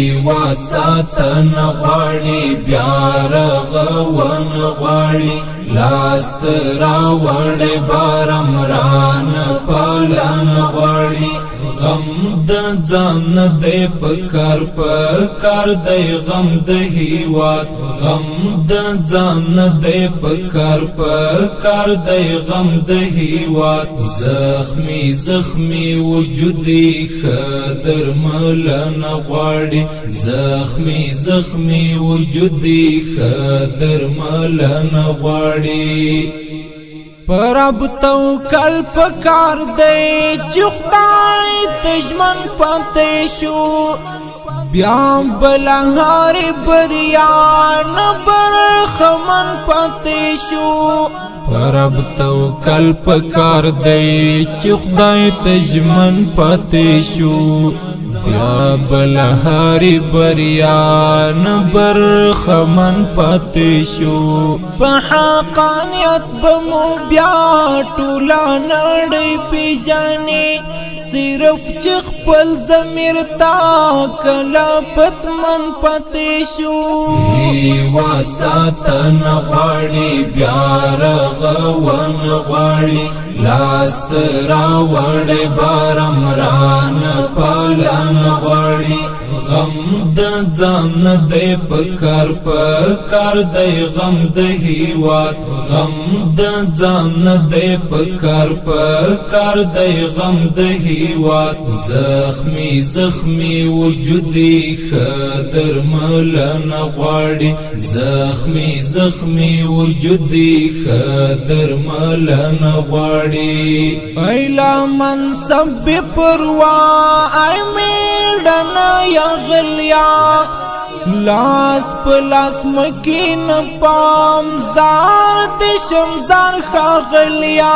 واتساتن غواړي بیا رغون غواړي لاست راوړي بارمران پالن غواړي غم د ځان دې پکار دی غم د هیواد غم د ځان دې پکار دی غم د هیواد زخمی وجودي خدر ملن غواړي زخمی وجودي خدر ملن غواړي پرب توکل پکار دی چې خدای تجمن پاتې شو بیا بلهار بریان برخمن پاتې شو پرب توکل پکار دی چې خدای تجمن پاتې شو بیا بلهاری بریان برخمن پاتې شو په حقانیت بمو بیا ټوله نړۍ پیژني صرف چې خپل ضمیر تا کله پتمن پاتې شو هیواد ساتن غواړي بیا رغون غواړي لاست راوړي بارمران پالن غواړي غم د ځان دې پکار دی غم د هیواد غم د ځان دې پکار دی غم د هیواد زخمی وجودي خدر ملن غواړي زخمی وجودي خدر ملن غواړي ایلا منصب پروا ای میډنا یغلیا لاس پلاس مکین پام زار دشمزار خاغلیا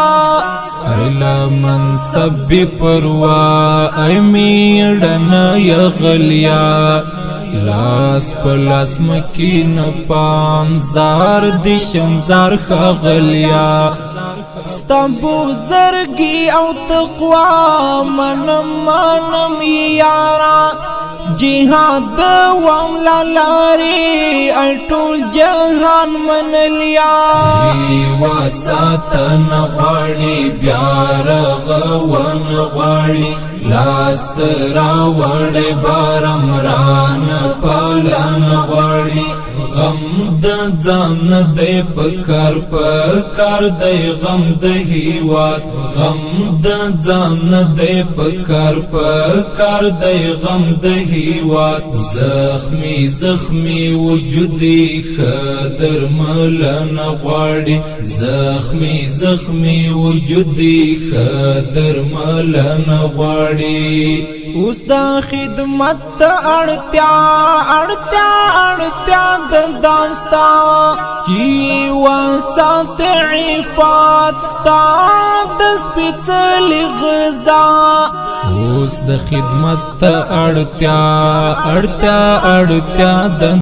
ایلا منصب پروا ای میډنا یغلیا لاس پلاس مکین پام زار دشمزار خاغلیا ستنبو زرگی او تقوا منم یارا جهاد وام لالاری اٹول جهان منلیا هیواد ساتن غواړي بیا رغون غواړي لاست راوړي بارمران پالن غواړي غم د ځان دې پکار دی غم د هیواد غم د ځان دې پکار دی غم د هیواد زخمی وجودي خدر ملن غواړي زخمی وجودي خدر ملن غواړي اوس د خدمت اړتیا د داستا چې وسات عفات ستا د سپېڅلې غذا اوس د خدمت اړتیا د